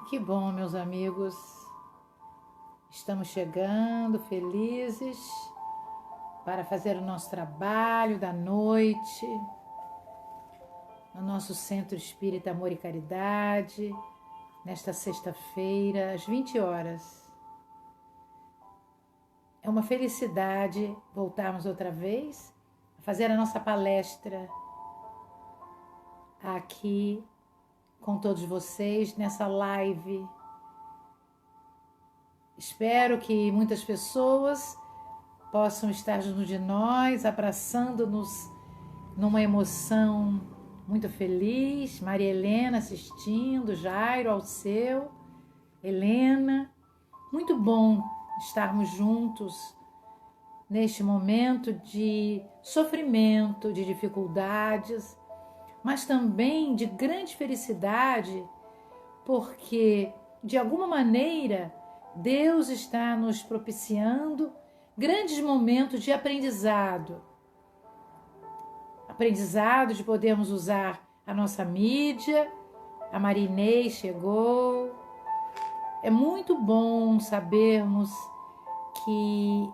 Que bom, meus amigos. Estamos chegando felizes para fazer o nosso trabalho da noite no nosso Centro Espírita Amor e Caridade, nesta sexta-feira, às 20 horas. É uma felicidade voltarmos outra vez a fazer a nossa palestra aqui com todos vocês nessa live. Espero que muitas pessoas possam estar junto de nós, abraçando-nos numa emoção muito feliz. Maria Helena assistindo, Jairo, Alceu, Helena. Muito bom estarmos juntos neste momento de sofrimento, de dificuldades, mas também de grande felicidade, porque de alguma maneira Deus está nos propiciando grandes momentos de aprendizado. Aprendizado de podermos usar a nossa mídia. A Marinês chegou. É muito bom sabermos que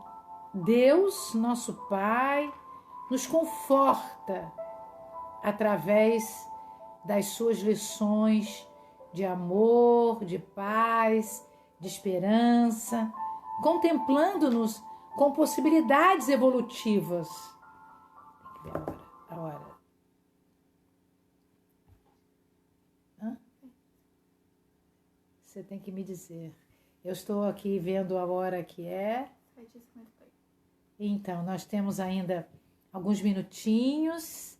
Deus, nosso Pai, nos conforta através das suas lições de amor, de paz, de esperança, contemplando-nos com possibilidades evolutivas. Tem que ver a hora. Você tem que me dizer. Eu estou aqui vendo a hora que é. Então, nós temos ainda alguns minutinhos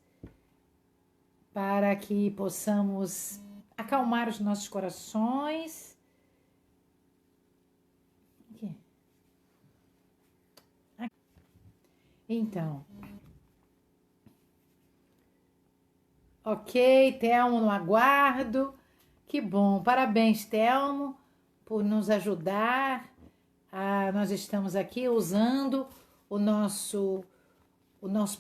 para que possamos acalmar os nossos corações. Aqui. Então, ok, Telmo no aguardo. Que bom, parabéns, Telmo, por nos ajudar. Nós estamos aqui usando o nosso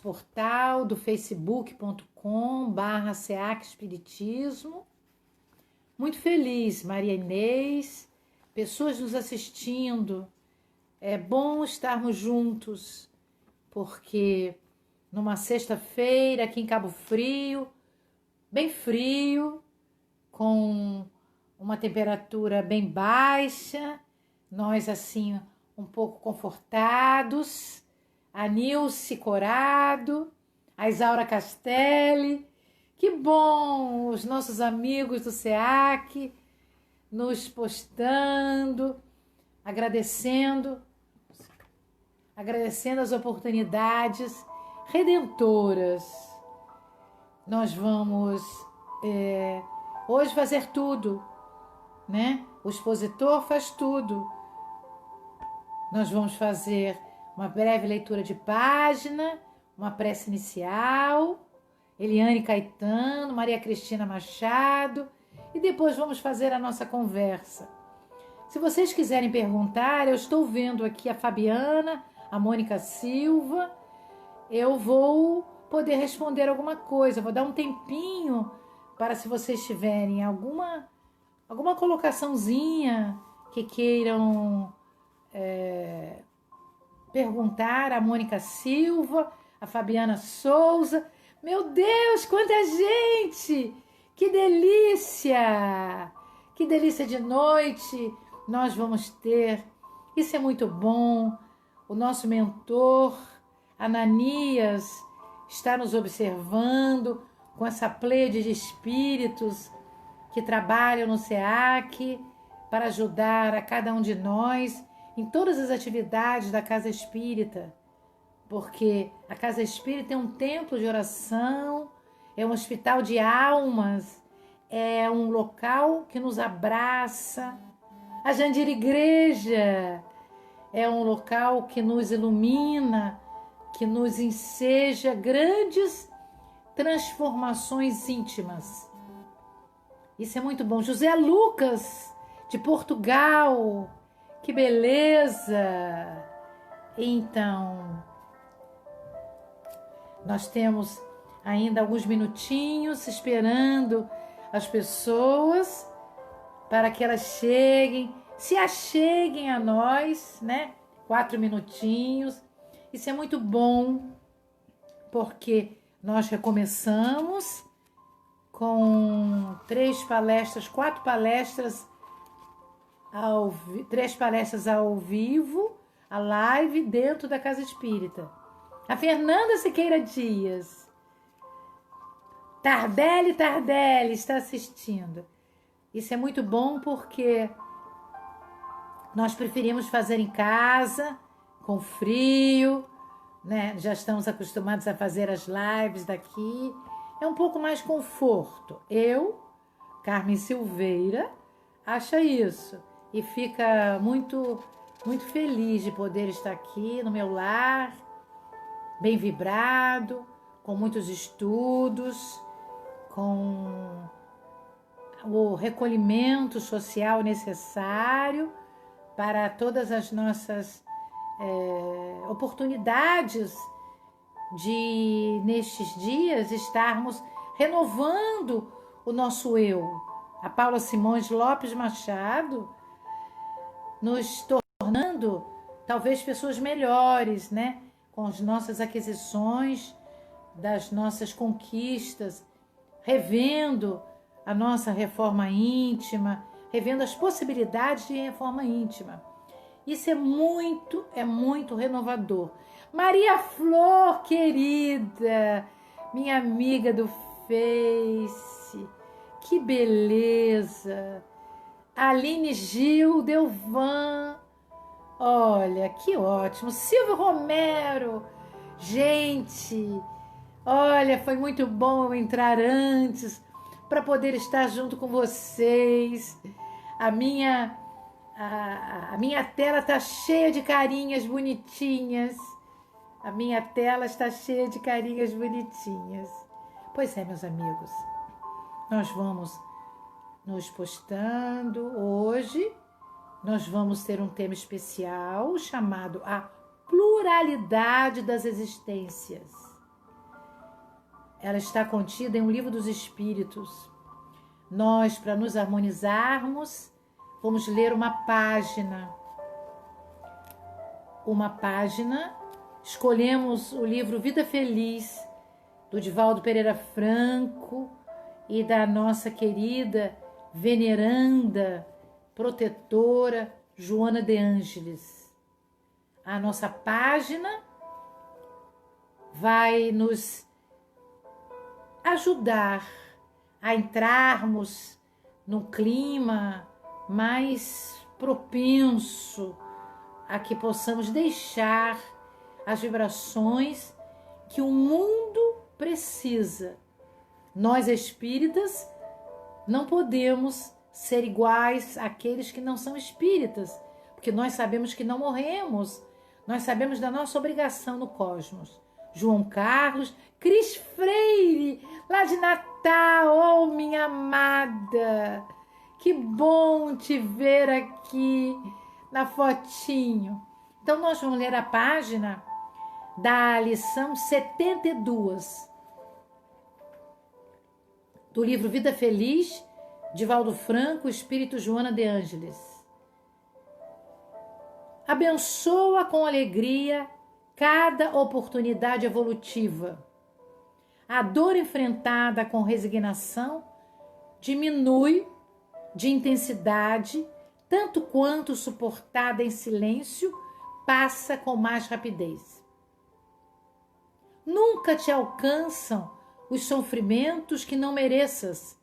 portal do facebook.com/SEAC Espiritismo. Muito feliz, Maria Inês, pessoas nos assistindo. É bom estarmos juntos, porque numa sexta-feira aqui em Cabo Frio, bem frio, com uma temperatura bem baixa, nós assim um pouco confortados, a Nilce Corado, a Isaura Castelli, que bom, os nossos amigos do SEAC nos postando, agradecendo as oportunidades redentoras. Nós vamos hoje fazer tudo, né? O expositor faz tudo. Nós vamos fazer uma breve leitura de página, uma prece inicial, Eliane Caetano, Maria Cristina Machado, e depois vamos fazer a nossa conversa. Se vocês quiserem perguntar, eu estou vendo aqui a Fabiana, a Mônica Silva, eu vou poder responder alguma coisa, vou dar um tempinho para, se vocês tiverem alguma colocaçãozinha que queiram perguntar, a Mônica Silva, a Fabiana Souza. Meu Deus, quanta gente! Que delícia! Que delícia de noite nós vamos ter. Isso é muito bom. O nosso mentor, Ananias, está nos observando com essa pleiade de espíritos que trabalham no SEAC para ajudar a cada um de nós em todas as atividades da Casa Espírita, porque a Casa Espírita é um templo de oração, é um hospital de almas, é um local que nos abraça. A Jandira Igreja é um local que nos ilumina, que nos enseja grandes transformações íntimas. Isso é muito bom. José Lucas, de Portugal, que beleza! Então, nós temos ainda alguns minutinhos esperando as pessoas para que elas cheguem, se acheguem a nós, né? 4 minutinhos. Isso é muito bom, porque nós recomeçamos com 3 palestras, 4 palestras, 3 palestras ao vivo, a live dentro da Casa Espírita. A Fernanda Siqueira Dias. Tardelli está assistindo. Isso é muito bom porque nós preferimos fazer em casa, com frio, né? Já estamos acostumados a fazer as lives daqui. É um pouco mais conforto. Eu, Carmen Silveira, acha isso. E fica muito, muito feliz de poder estar aqui no meu lar, bem vibrado, com muitos estudos, com o recolhimento social necessário para todas as nossas oportunidades de, nestes dias, estarmos renovando o nosso eu. A Paula Simões Lopes Machado, nos tornando talvez pessoas melhores, né? Com as nossas aquisições, das nossas conquistas, revendo a nossa reforma íntima, revendo as possibilidades de reforma íntima. Isso é muito renovador. Maria Flor, querida, minha amiga do Face, que beleza. Aline Gil Delvan, olha, que ótimo. Silvio Romero, gente, olha, foi muito bom eu entrar antes para poder estar junto com vocês. A minha tela está cheia de carinhas bonitinhas. A minha tela está cheia de carinhas bonitinhas. Pois é, meus amigos, nós vamos nos postando. Hoje nós vamos ter um tema especial chamado a pluralidade das existências. Ela está contida em um livro dos Espíritos. Nós, para nos harmonizarmos, vamos ler uma página. Escolhemos o livro Vida Feliz, do Divaldo Pereira Franco e da nossa querida, veneranda, protetora Joana de Ângeles. A nossa página vai nos ajudar a entrarmos num clima mais propenso a que possamos deixar as vibrações que o mundo precisa. Nós espíritas não podemos ser iguais àqueles que não são espíritas, porque nós sabemos que não morremos, nós sabemos da nossa obrigação no cosmos. João Carlos, Cris Freire, lá de Natal, oh minha amada, que bom te ver aqui na fotinho. Então nós vamos ler a página da lição 72 do livro Vida Feliz, Divaldo Franco, Espírito Joana de Ângeles. Abençoa com alegria cada oportunidade evolutiva. A dor enfrentada com resignação diminui de intensidade, tanto quanto suportada em silêncio passa com mais rapidez. Nunca te alcançam os sofrimentos que não mereças,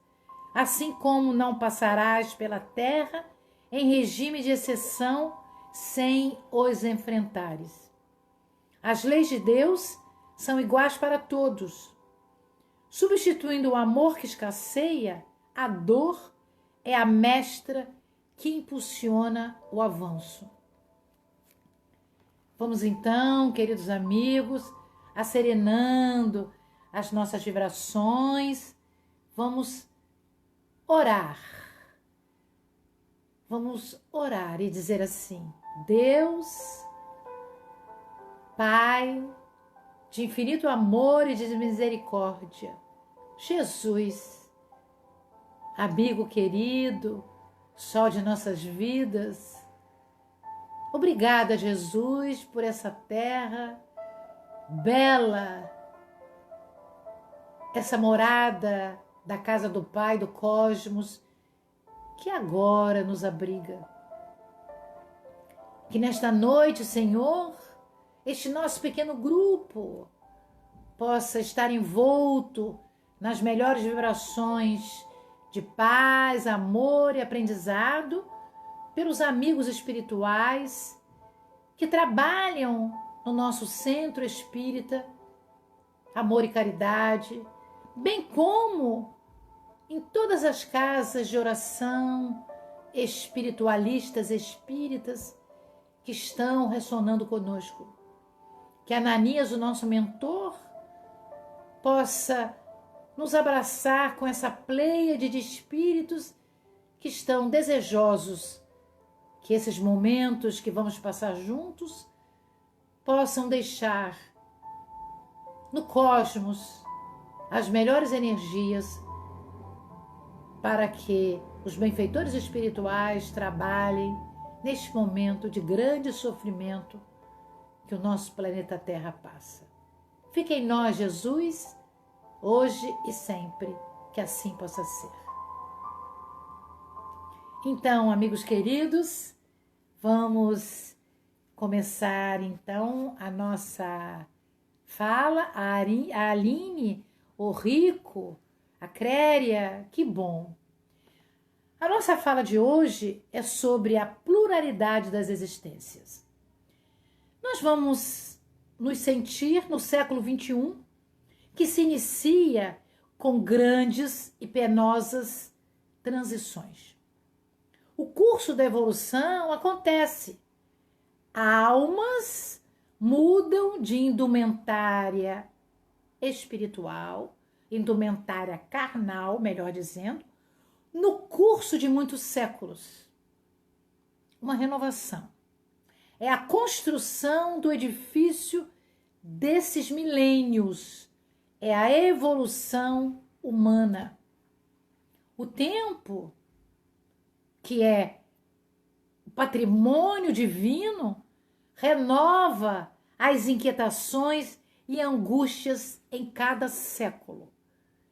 assim como não passarás pela terra em regime de exceção sem os enfrentares. As leis de Deus são iguais para todos. Substituindo o amor que escasseia, a dor é a mestra que impulsiona o avanço. Vamos então, queridos amigos, asserenando as nossas vibrações, vamos orar. Vamos orar e dizer assim: Deus, Pai de infinito amor e de misericórdia, Jesus, amigo querido, sol de nossas vidas. Obrigada, Jesus, por essa terra bela, essa morada da casa do Pai do cosmos, que agora nos abriga. Que nesta noite, Senhor, este nosso pequeno grupo possa estar envolto nas melhores vibrações de paz, amor e aprendizado pelos amigos espirituais que trabalham no nosso centro espírita, amor e caridade, bem como em todas as casas de oração, espiritualistas, espíritas, que estão ressonando conosco. Que Ananias, o nosso mentor, possa nos abraçar com essa pleiade de espíritos que estão desejosos que esses momentos que vamos passar juntos possam deixar no cosmos as melhores energias para que os benfeitores espirituais trabalhem neste momento de grande sofrimento que o nosso planeta Terra passa. Fique em nós, Jesus, hoje e sempre, que assim possa ser. Então, amigos queridos, vamos começar então a nossa fala. A Aline, o Rico, a Créria, que bom. A nossa fala de hoje é sobre a pluralidade das existências. Nós vamos nos sentir no século XXI, que se inicia com grandes e penosas transições. O curso da evolução acontece. Almas mudam de indumentária espiritual, indumentária carnal, melhor dizendo, no curso de muitos séculos. Uma renovação. É a construção do edifício desses milênios. É a evolução humana. O tempo, que é o patrimônio divino, renova as inquietações e angústias em cada século.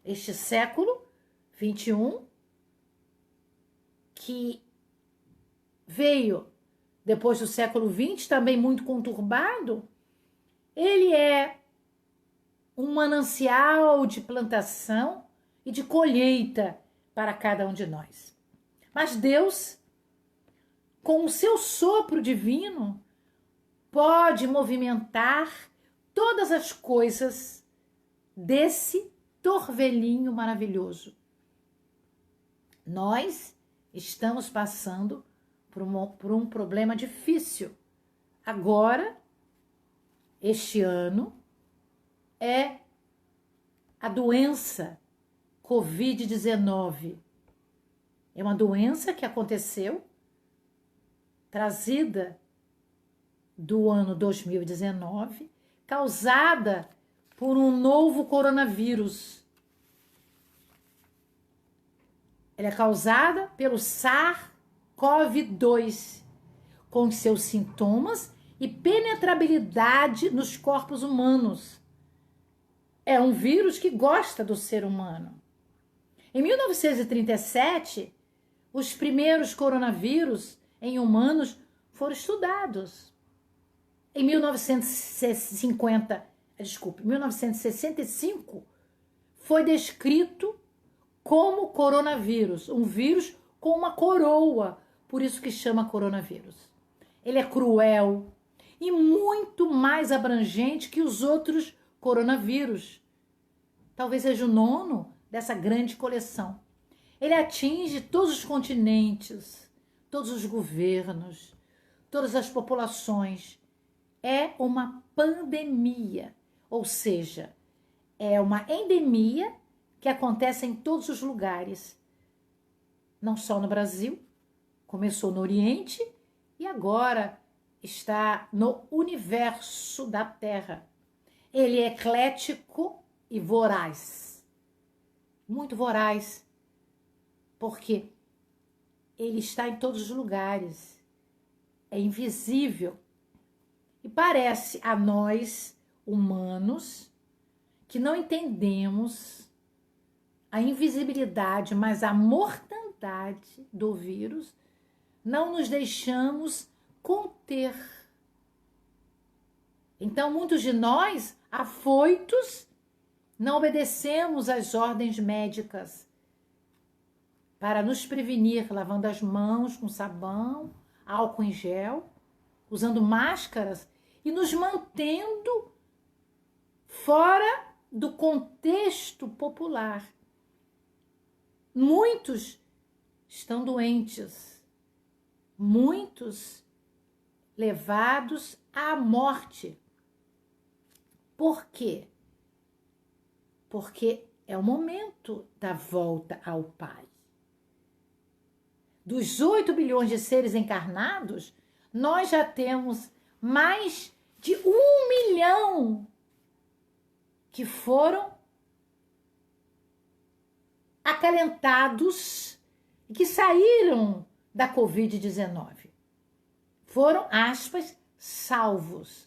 Este século XXI, que veio depois do século XX, também muito conturbado, ele é um manancial de plantação e de colheita para cada um de nós. Mas Deus, com o seu sopro divino, pode movimentar todas as coisas desse torvelinho maravilhoso. Nós estamos passando por um problema difícil. Agora, este ano, é a doença Covid-19. É uma doença que aconteceu, trazida do ano 2019, causada por um novo coronavírus. Ela é causada pelo SARS-CoV-2, com seus sintomas e penetrabilidade nos corpos humanos. É um vírus que gosta do ser humano. Em 1937, os primeiros coronavírus em humanos foram estudados. Em 1965, foi descrito como coronavírus, um vírus com uma coroa, por isso que chama coronavírus. Ele é cruel e muito mais abrangente que os outros coronavírus. Talvez seja o nono dessa grande coleção. Ele atinge todos os continentes, todos os governos, todas as populações. É uma pandemia, ou seja, é uma endemia que acontece em todos os lugares. Não só no Brasil, começou no Oriente e agora está no universo da Terra. Ele é eclético e voraz. Muito voraz, porque ele está em todos os lugares, é invisível. E parece a nós, humanos, que não entendemos a invisibilidade, mas a mortandade do vírus, não nos deixamos conter. Então, muitos de nós, afoitos, não obedecemos às ordens médicas para nos prevenir, lavando as mãos com sabão, álcool em gel, usando máscaras e nos mantendo fora do contexto popular. Muitos estão doentes, muitos levados à morte. Por quê? Porque é o momento da volta ao Pai. Dos 8 bilhões de seres encarnados, nós já temos mais de 1 milhão que foram acalentados e que saíram da Covid-19. Foram, aspas, salvos.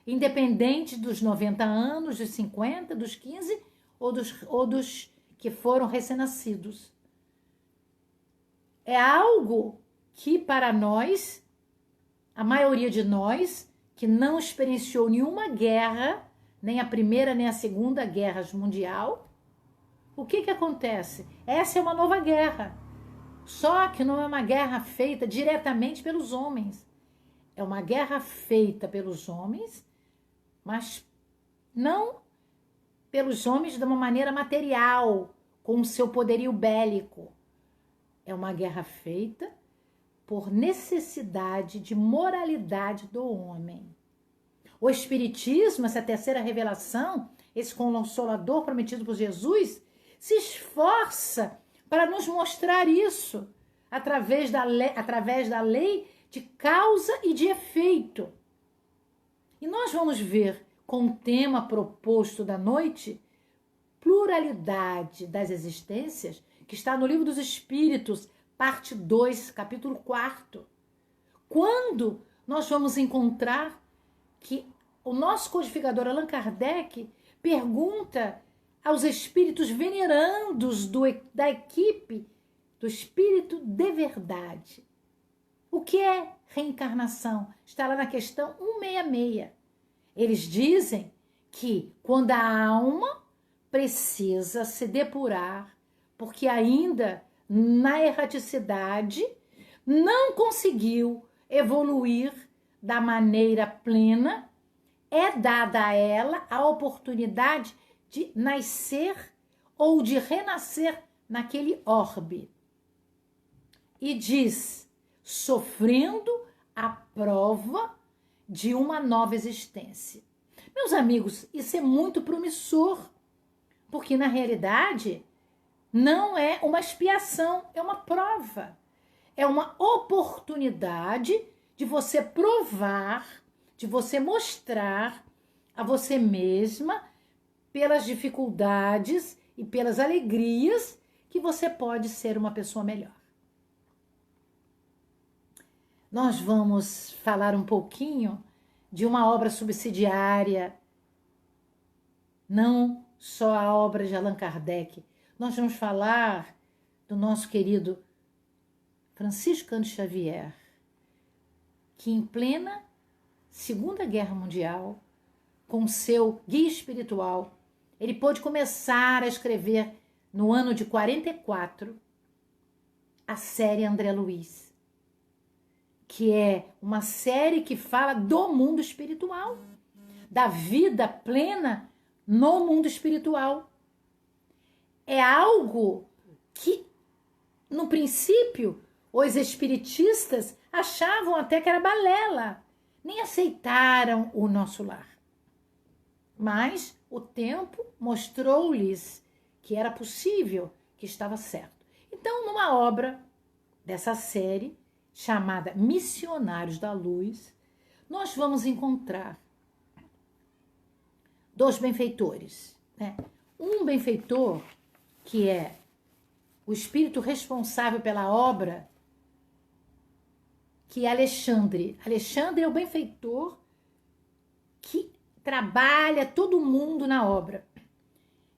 Independente dos 90 anos, dos 50, dos 15 ou dos que foram recém-nascidos. É algo que para nós, a maioria de nós, que não experienciou nenhuma guerra, nem a Primeira nem a Segunda Guerra Mundial, o que acontece? Essa é uma nova guerra. Só que não é uma guerra feita diretamente pelos homens. É uma guerra feita pelos homens, mas não pelos homens de uma maneira material, com o seu poderio bélico. É uma guerra feita por necessidade de moralidade do homem. O Espiritismo, essa terceira revelação, esse consolador prometido por Jesus, se esforça para nos mostrar isso através da lei de causa e de efeito. E nós vamos ver com o tema proposto da noite, pluralidade das existências, que está no Livro dos Espíritos, parte 2, capítulo 4. Quando nós vamos encontrar que o nosso codificador Allan Kardec pergunta aos espíritos venerandos da equipe do Espírito de Verdade. O que é reencarnação? Está lá na questão 166. Eles dizem que quando a alma precisa se depurar, porque ainda na erraticidade não conseguiu evoluir da maneira plena, é dada a ela a oportunidade de nascer ou de renascer naquele orbe. E diz, sofrendo a prova de uma nova existência. Meus amigos, isso é muito promissor, porque na realidade não é uma expiação, é uma prova. É uma oportunidade de você provar, de você mostrar a você mesma, pelas dificuldades e pelas alegrias, que você pode ser uma pessoa melhor. Nós vamos falar um pouquinho de uma obra subsidiária, não só a obra de Allan Kardec. Nós vamos falar do nosso querido Francisco Cândido Xavier, que em plena Segunda Guerra Mundial, com seu guia espiritual, ele pôde começar a escrever no ano de 44 a série André Luiz, que é uma série que fala do mundo espiritual, da vida plena no mundo espiritual. É algo que, no princípio, os espiritistas achavam até que era balela, nem aceitaram o nosso lar. Mas o tempo mostrou-lhes que era possível, que estava certo. Então, numa obra dessa série, chamada Missionários da Luz, nós vamos encontrar dois benfeitores, né? Um benfeitor, que é o espírito responsável pela obra que é Alexandre. Alexandre é o benfeitor que trabalha todo mundo na obra.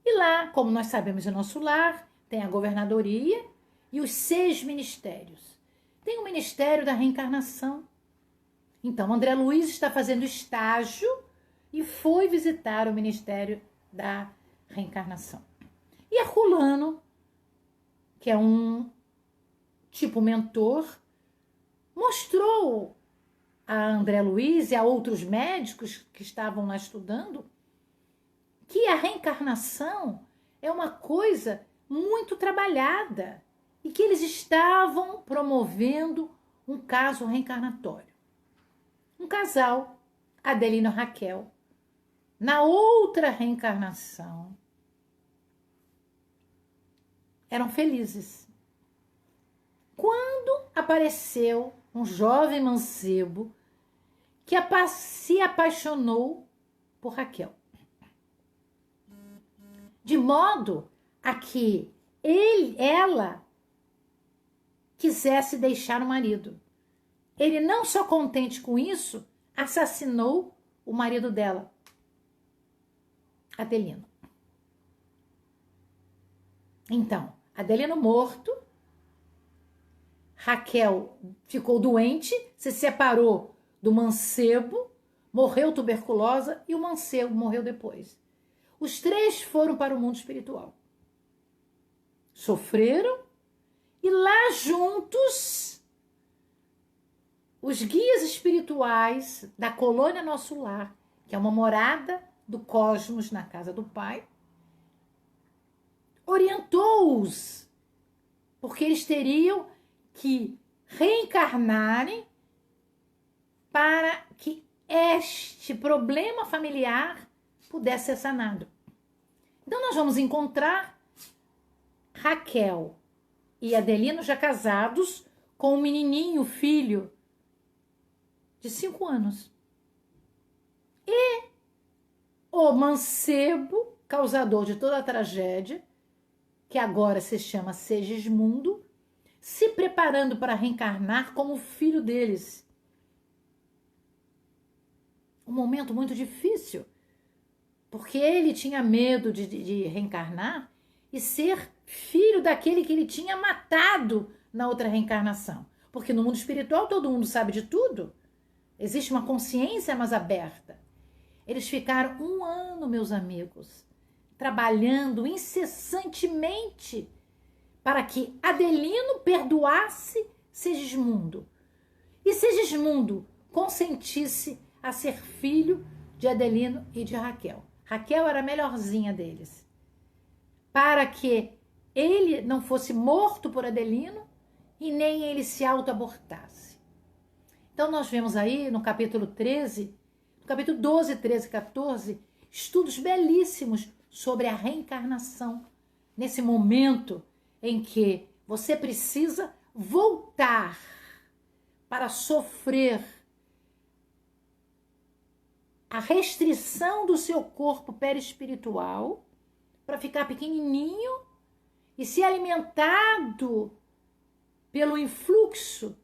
E lá, como nós sabemos, o nosso lar tem a governadoria e os 6 ministérios. Tem o Ministério da Reencarnação. Então, André Luiz está fazendo estágio e foi visitar o Ministério da Reencarnação. E Herculano, que é um tipo mentor, mostrou a André Luiz e a outros médicos que estavam lá estudando que a reencarnação é uma coisa muito trabalhada e que eles estavam promovendo um caso reencarnatório. Um casal, Adelino e Raquel, na outra reencarnação, eram felizes. Quando apareceu um jovem mancebo que se apaixonou por Raquel. De modo a que ela quisesse deixar o marido. Ele, não só contente com isso, assassinou o marido dela, Adelino. Então, Adelino morto, Raquel ficou doente, se separou do mancebo, morreu tuberculosa e o mancebo morreu depois. Os 3 foram para o mundo espiritual. Sofreram e lá juntos, os guias espirituais da colônia Nosso Lar, que é uma morada do cosmos na casa do Pai, orientou-os, porque eles teriam que reencarnarem para que este problema familiar pudesse ser sanado. Então nós vamos encontrar Raquel e Adelino já casados com um menininho, filho de 5 anos. E o mancebo, causador de toda a tragédia, que agora se chama Segismundo, se preparando para reencarnar como filho deles. Um momento muito difícil, porque ele tinha medo de reencarnar e ser filho daquele que ele tinha matado na outra reencarnação. Porque no mundo espiritual todo mundo sabe de tudo. Existe uma consciência mais aberta. Eles ficaram 1 ano, meus amigos, trabalhando incessantemente para que Adelino perdoasse Segismundo e Segismundo consentisse a ser filho de Adelino e de Raquel. Raquel era a melhorzinha deles, para que ele não fosse morto por Adelino e nem ele se auto-abortasse. Então nós vemos aí no capítulo 13, no capítulo 12, 13 e 14, estudos belíssimos sobre a reencarnação, nesse momento em que você precisa voltar para sofrer a restrição do seu corpo perispiritual, para ficar pequenininho e ser alimentado pelo influxo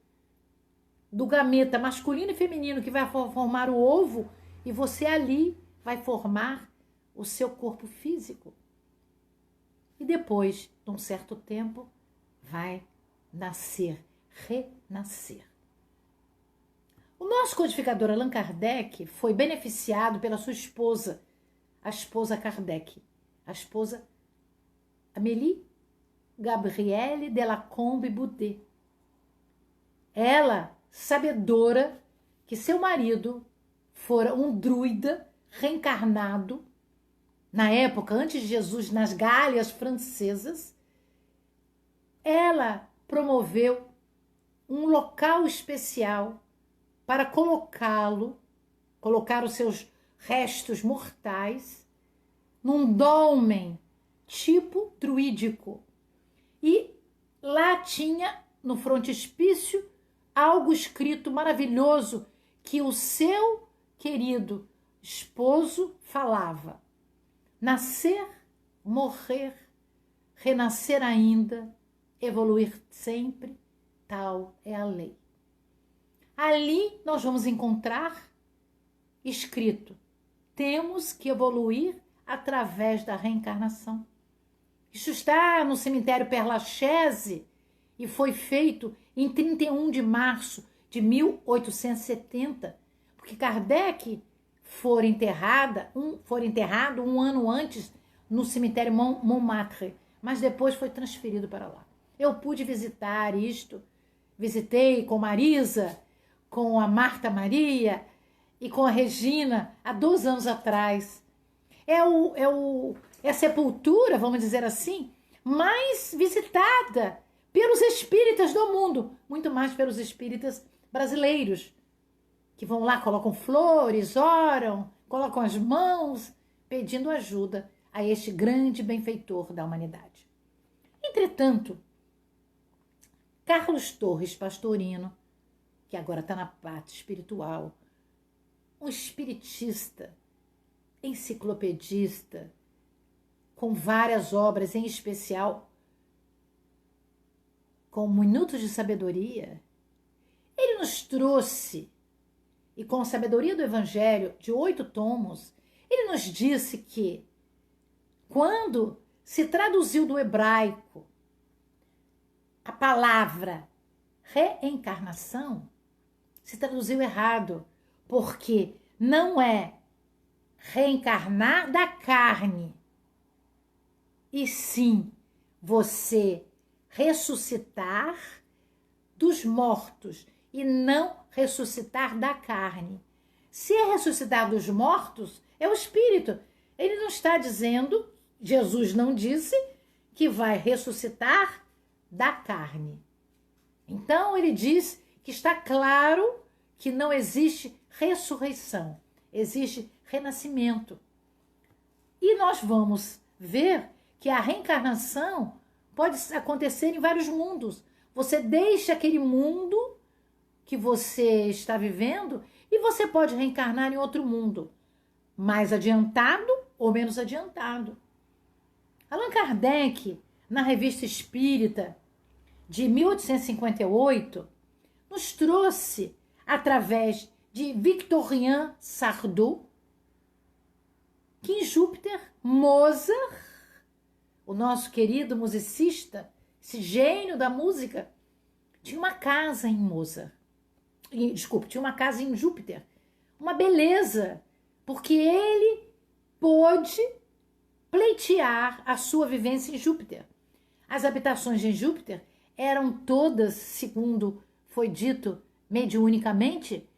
do gameta masculino e feminino que vai formar o ovo, e você ali vai formar o seu corpo físico. E depois, de um certo tempo, vai nascer, renascer. O nosso codificador Allan Kardec foi beneficiado pela sua esposa, a esposa Kardec, a esposa Amélie Gabrielle de Lacombe Boudet. Ela, sabedora que seu marido fora um druida reencarnado, na época, antes de Jesus, nas Gálias francesas, ela promoveu um local especial para colocar os seus restos mortais num dolmen tipo druídico. E lá tinha, no frontispício, algo escrito maravilhoso que o seu querido esposo falava: nascer, morrer, renascer ainda, evoluir sempre, tal é a lei. Ali nós vamos encontrar escrito: temos que evoluir através da reencarnação. Isso está no cemitério Père Lachaise e foi feito em 31 de março de 1870, porque Kardec foi enterrado um ano antes no cemitério Montmartre, mas depois foi transferido para lá. Eu pude visitar isto, visitei com Marisa, com a Maria e com a Regina há 2 anos atrás. É a sepultura, vamos dizer assim, mais visitada pelos espíritas do mundo, muito mais pelos espíritas brasileiros, que vão lá, colocam flores, oram, colocam as mãos, pedindo ajuda a este grande benfeitor da humanidade. Entretanto, Carlos Torres Pastorino, que agora está na parte espiritual, um espiritista, enciclopedista, com várias obras, em especial com Minutos de Sabedoria, ele nos trouxe, e com a Sabedoria do Evangelho, de 8 tomos, ele nos disse que, quando se traduziu do hebraico a palavra reencarnação, se traduziu errado, porque não é reencarnar da carne, e sim você ressuscitar dos mortos e não ressuscitar da carne. Se é ressuscitar dos mortos, é o espírito. Ele não está dizendo, Jesus não disse, que vai ressuscitar da carne. Então ele diz que está claro que não existe ressurreição, existe renascimento. E nós vamos ver que a reencarnação pode acontecer em vários mundos. Você deixa aquele mundo que você está vivendo e você pode reencarnar em outro mundo, mais adiantado ou menos adiantado. Allan Kardec, na Revista Espírita de 1858, nos trouxe, através de Victorien Sardou, que em Júpiter, Mozart, o nosso querido musicista, esse gênio da música, tinha uma casa em Mozart. Desculpe, tinha uma casa em Júpiter. Uma beleza, porque ele pôde pleitear a sua vivência em Júpiter. As habitações em Júpiter eram todas, segundo foi dito mediunicamente,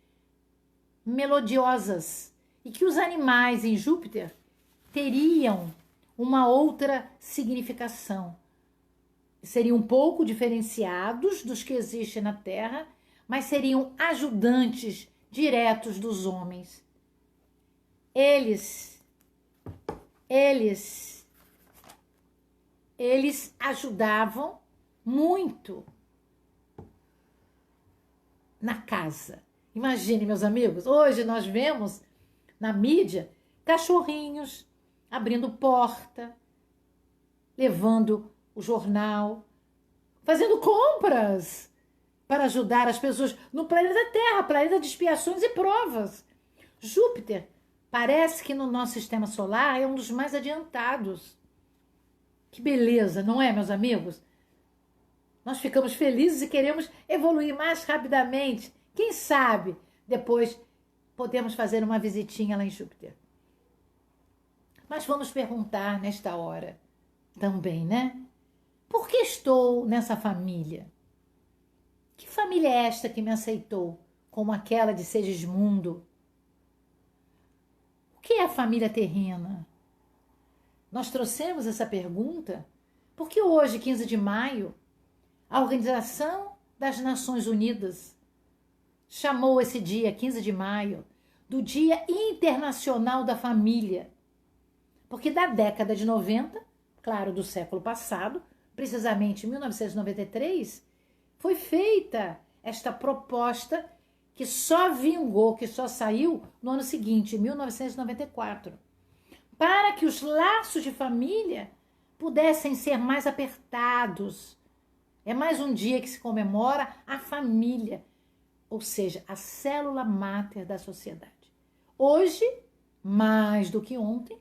melodiosas, e que os animais em Júpiter teriam uma outra significação. Seriam um pouco diferenciados dos que existem na Terra, mas seriam ajudantes diretos dos homens. Eles ajudavam muito na casa. Imagine, meus amigos, hoje nós vemos na mídia cachorrinhos abrindo porta, levando o jornal, fazendo compras para ajudar as pessoas no planeta Terra, planeta de expiações e provas. Júpiter parece que no nosso sistema solar é um dos mais adiantados. Que beleza, não é, meus amigos? Nós ficamos felizes e queremos evoluir mais rapidamente. Quem sabe depois podemos fazer uma visitinha lá em Júpiter. Mas vamos perguntar nesta hora também, né? Por que estou nessa família? Que família é esta que me aceitou como aquela de Segismundo? O que é a família terrena? Nós trouxemos essa pergunta porque hoje, 15 de maio, a Organização das Nações Unidas chamou esse dia, 15 de maio, do Dia Internacional da Família. Porque da década de 90, claro, do século passado, precisamente em 1993, foi feita esta proposta que só vingou, que só saiu no ano seguinte, em 1994, para que os laços de família pudessem ser mais apertados. É mais um dia que se comemora a família, ou seja, a célula máter da sociedade. Hoje, mais do que ontem,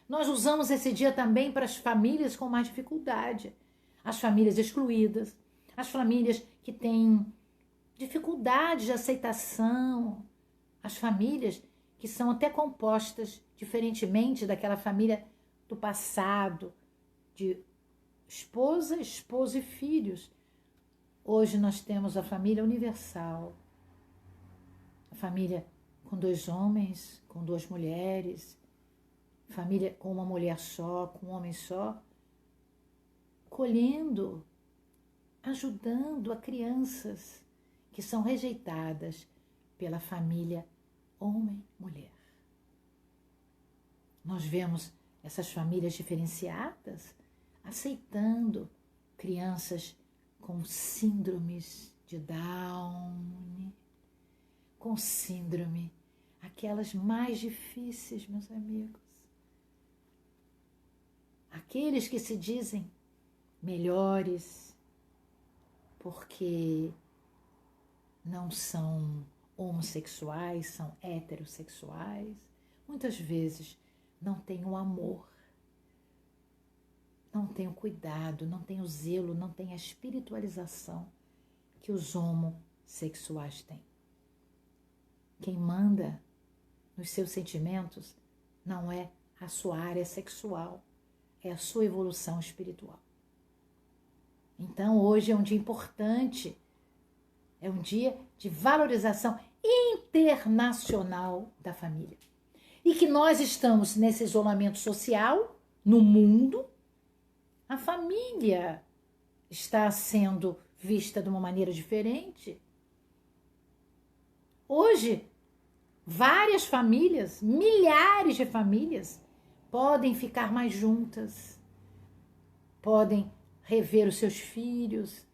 nós usamos esse dia também para as famílias com mais dificuldade, as famílias excluídas, as famílias que têm dificuldade de aceitação, as famílias que são até compostas diferentemente daquela família do passado, de esposa, esposo e filhos. Hoje nós temos a família universal, a família com 2 homens, com 2 mulheres, família com uma mulher só, com um homem só, colhendo, ajudando a crianças que são rejeitadas pela família homem-mulher. Nós vemos essas famílias diferenciadas aceitando crianças com síndromes de Down, com síndrome, aquelas mais difíceis, meus amigos. Aqueles que se dizem melhores porque não são homossexuais, são heterossexuais, muitas vezes não têm o amor, não têm o cuidado, não têm o zelo, não têm a espiritualização que os homossexuais têm. Quem manda nos seus sentimentos não é a sua área sexual, é a sua evolução espiritual. Então, hoje é um dia importante, é um dia de valorização internacional da família. E que nós estamos nesse isolamento social, no mundo, a família está sendo vista de uma maneira diferente. Hoje, várias famílias, milhares de famílias, podem ficar mais juntas, podem rever os seus filhos,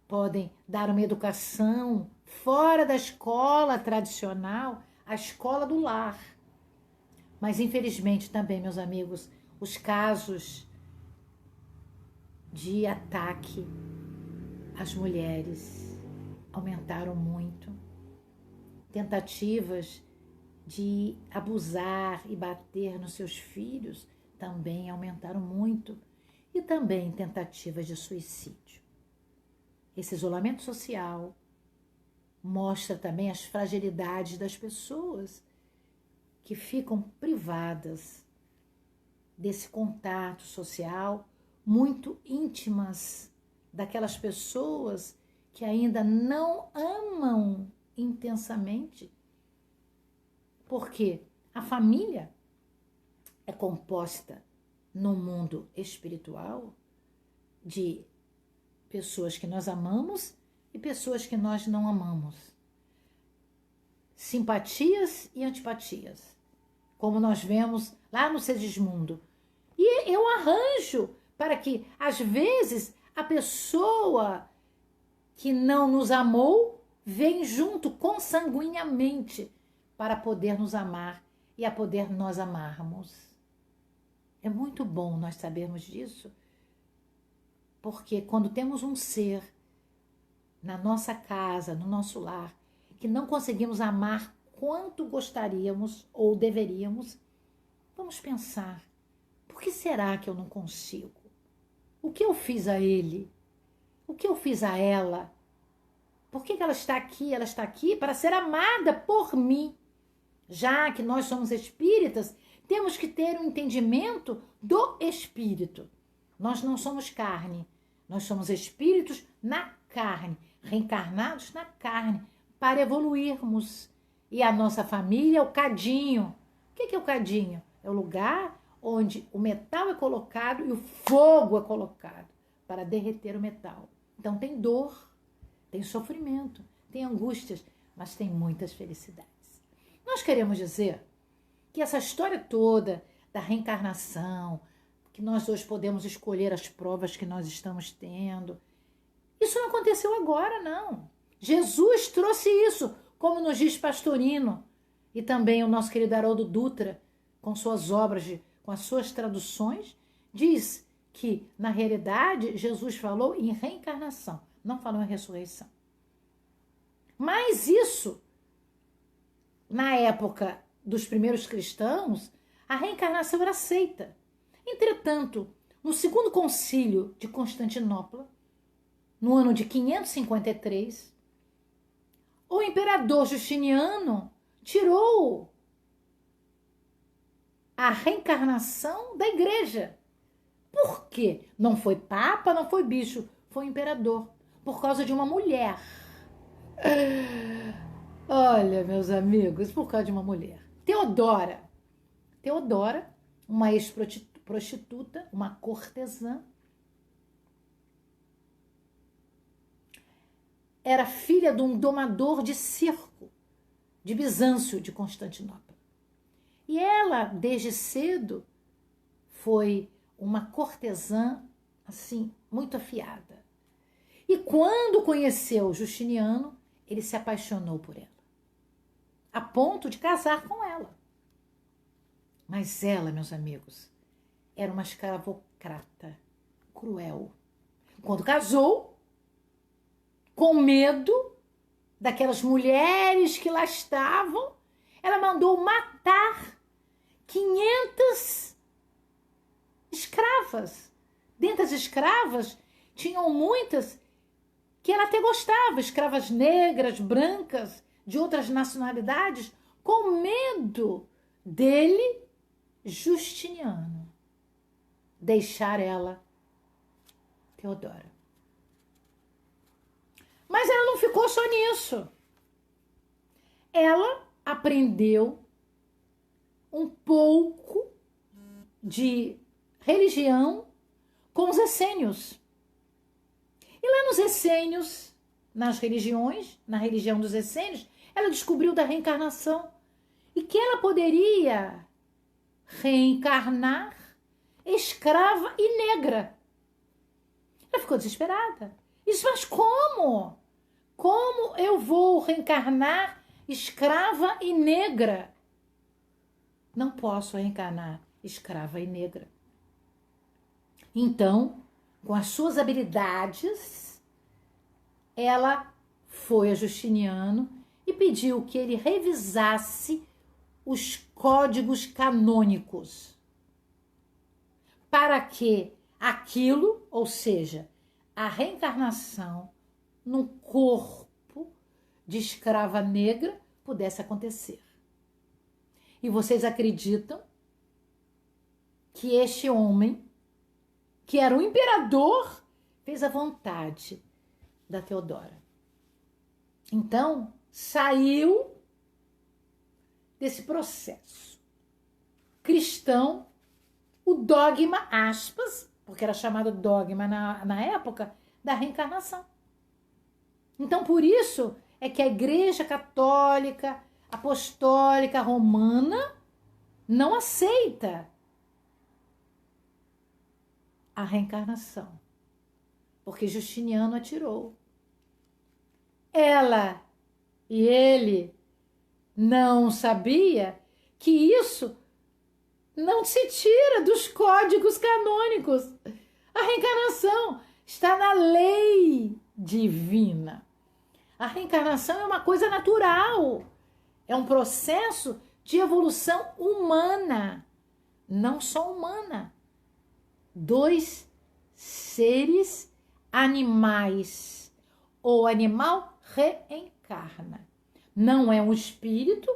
podem dar uma educação fora da escola tradicional, a escola do lar. Mas, infelizmente, também, meus amigos, os casos de ataque às mulheres aumentaram muito. Tentativas de abusar e bater nos seus filhos também aumentaram muito. E também tentativas de suicídio. Esse isolamento social mostra também as fragilidades das pessoas que ficam privadas desse contato social, muito íntimas daquelas pessoas que ainda não amam intensamente, porque a família é composta no mundo espiritual de pessoas que nós amamos e pessoas que nós não amamos. Simpatias e antipatias, como nós vemos lá no Segismundo. E eu arranjo para que, às vezes, a pessoa que não nos amou vem junto consanguinamente para poder nos amar e a poder nós amarmos. É muito bom nós sabermos disso, porque quando temos um ser na nossa casa, no nosso lar, que não conseguimos amar quanto gostaríamos ou deveríamos, vamos pensar, por que será que eu não consigo? O que eu fiz a ele? O que eu fiz a ela? Por que ela está aqui? Ela está aqui para ser amada por mim. Já que nós somos espíritas, temos que ter um entendimento do espírito. Nós não somos carne, nós somos espíritos na carne, reencarnados na carne, para evoluirmos. E a nossa família é o cadinho. O que é o cadinho? É o lugar onde o metal é colocado e o fogo é colocado para derreter o metal. Então tem dor, tem sofrimento, tem angústias, mas tem muitas felicidades. Nós queremos dizer que essa história toda da reencarnação, que nós hoje podemos escolher as provas que nós estamos tendo, isso não aconteceu agora, não. Jesus trouxe isso, como nos diz Pastorino, e também o nosso querido Haroldo Dutra, com suas obras, com as suas traduções, diz que, na realidade, Jesus falou em reencarnação, não falou em ressurreição. Mas isso, na época dos primeiros cristãos, a reencarnação era aceita. Entretanto, no segundo concílio de Constantinopla, no ano de 553, o imperador Justiniano tirou a reencarnação da igreja. Por quê? Não foi papa, não foi bicho, foi imperador, por causa de uma mulher. Olha, meus amigos, por causa de uma mulher. Teodora, uma ex-prostituta, uma cortesã, era filha de um domador de circo de Bizâncio, de Constantinopla. E ela, desde cedo, foi uma cortesã, assim, muito afiada. E quando conheceu Justiniano, ele se apaixonou por ela, a ponto de casar com ela. Mas ela, meus amigos, era uma escravocrata, cruel. Quando casou, com medo daquelas mulheres que lá estavam, ela mandou matar 500 escravas. Dentre as escravas, tinham muitas que ela até gostava, escravas negras, brancas, de outras nacionalidades, com medo dele, Justiniano, deixar ela, Teodora. Mas ela não ficou só nisso. Ela aprendeu um pouco de religião com os essênios. E lá nos essênios, nas religiões, na religião dos essênios, ela descobriu da reencarnação e que ela poderia reencarnar escrava e negra. Ela ficou desesperada. Isso, mas como? Como eu vou reencarnar escrava e negra? Não posso reencarnar escrava e negra. Então, com as suas habilidades, ela foi a Justiniano e pediu que ele revisasse os códigos canônicos para que aquilo, ou seja, a reencarnação num corpo de escrava negra pudesse acontecer. E vocês acreditam que este homem, que era o imperador, fez a vontade da Teodora. Então, saiu desse processo cristão o dogma, aspas, porque era chamado dogma na época, da reencarnação. Então, por isso é que a Igreja Católica Apostólica Romana não aceita a reencarnação, porque Justiniano a tirou. Ela e ele não sabia que isso não se tira dos códigos canônicos. A reencarnação está na lei divina. A reencarnação é uma coisa natural. É um processo de evolução humana. Não só humana. Dois seres animais. O animal reencarna. Não é um espírito,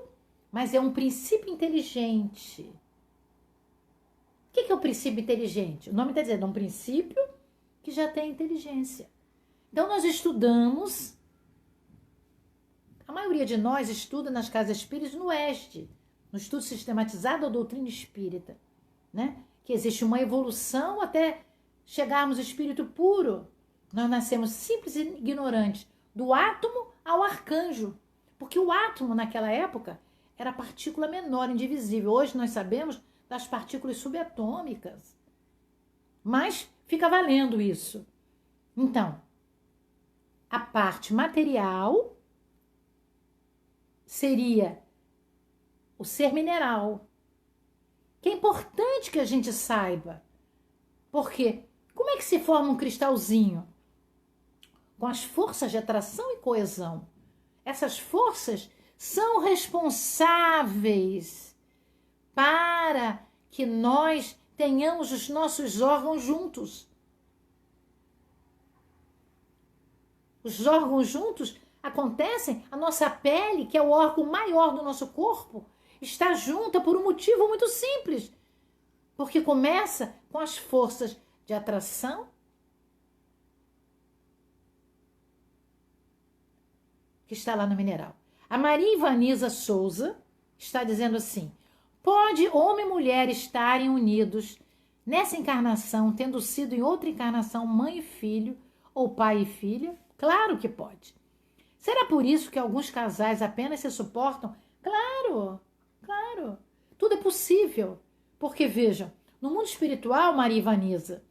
mas é um princípio inteligente. O que é o princípio inteligente? O nome está dizendo, é um princípio que já tem inteligência. Então, nós estudamos, a maioria de nós estuda nas casas espíritas no oeste, no estudo sistematizado da doutrina espírita, né? Que existe uma evolução até chegarmos ao espírito puro. Nós nascemos simples e ignorantes, do átomo ao arcanjo, porque o átomo naquela época era a partícula menor, indivisível. Hoje nós sabemos das partículas subatômicas, mas fica valendo isso. Então, a parte material seria o ser mineral, que é importante que a gente saiba, porque como é que se forma um cristalzinho? Com as forças de atração e coesão. essas forças são responsáveis para que nós tenhamos os nossos órgãos juntos. Os órgãos juntos acontecem, a nossa pele, que é o órgão maior do nosso corpo, está junta por um motivo muito simples. Porque começa com as forças de atração, que está lá no mineral. A Maria Ivaniza Souza está dizendo assim: pode homem e mulher estarem unidos nessa encarnação, tendo sido em outra encarnação mãe e filho, ou pai e filha? Claro que pode. Será por isso que alguns casais apenas se suportam? Claro, claro. Tudo é possível. Porque, vejam, no mundo espiritual, Maria Ivaniza,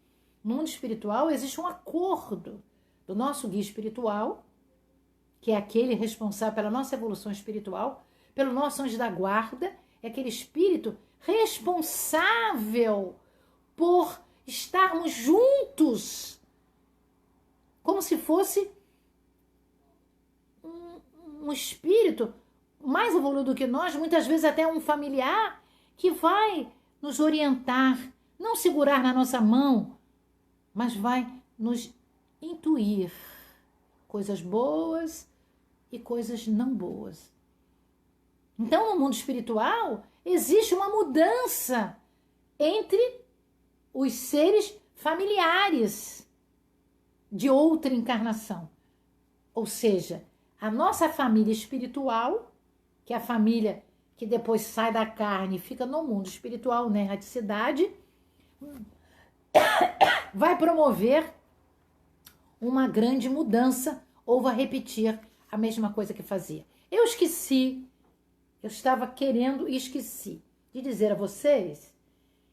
no mundo espiritual existe um acordo do nosso guia espiritual, que é aquele responsável pela nossa evolução espiritual, pelo nosso anjo da guarda, é aquele espírito responsável por estarmos juntos, como se fosse um espírito mais evoluído que nós, muitas vezes até um familiar, que vai nos orientar, não segurar na nossa mão, mas vai nos intuir coisas boas e coisas não boas. Então, no mundo espiritual, existe uma mudança entre os seres familiares de outra encarnação. Ou seja, a nossa família espiritual, que é a família que depois sai da carne e fica no mundo espiritual, na erraticidade, vai promover uma grande mudança ou vai repetir a mesma coisa que fazia. Eu esqueci, eu estava querendo e esqueci de dizer a vocês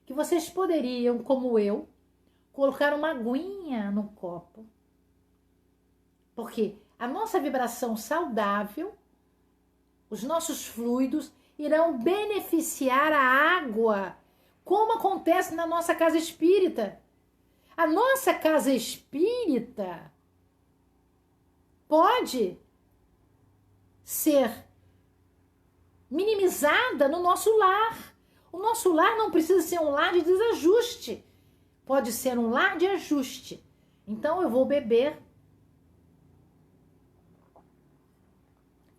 que vocês poderiam, como eu, colocar uma aguinha no copo. Porque a nossa vibração saudável, os nossos fluidos irão beneficiar a água, como acontece na nossa casa espírita. A nossa casa espírita pode ser minimizada no nosso lar. O nosso lar não precisa ser um lar de desajuste. Pode ser um lar de ajuste. Então eu vou beber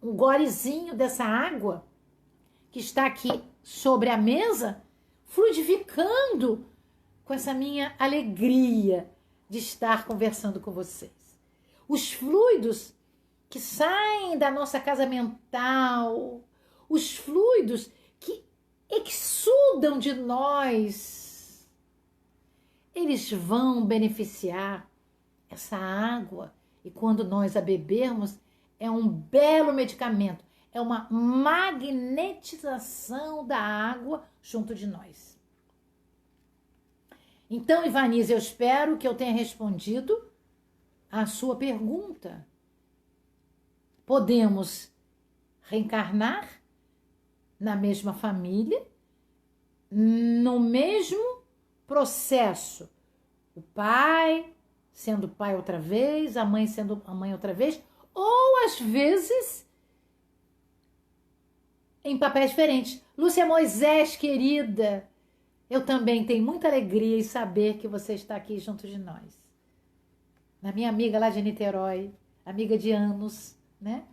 um golezinho dessa água que está aqui sobre a mesa, fluidificando com essa minha alegria de estar conversando com vocês. Os fluidos que saem da nossa casa mental, os fluidos que exudam de nós, eles vão beneficiar essa água. E quando nós a bebermos, é um belo medicamento, é uma magnetização da água junto de nós. Então, Ivaniza, eu espero que eu tenha respondido a sua pergunta. Podemos reencarnar na mesma família, no mesmo processo. O pai sendo pai outra vez, a mãe sendo a mãe outra vez, ou às vezes em papéis diferentes. Lúcia Moisés, querida, eu também tenho muita alegria em saber que você está aqui junto de nós. Na minha amiga lá de Niterói, amiga de anos, né?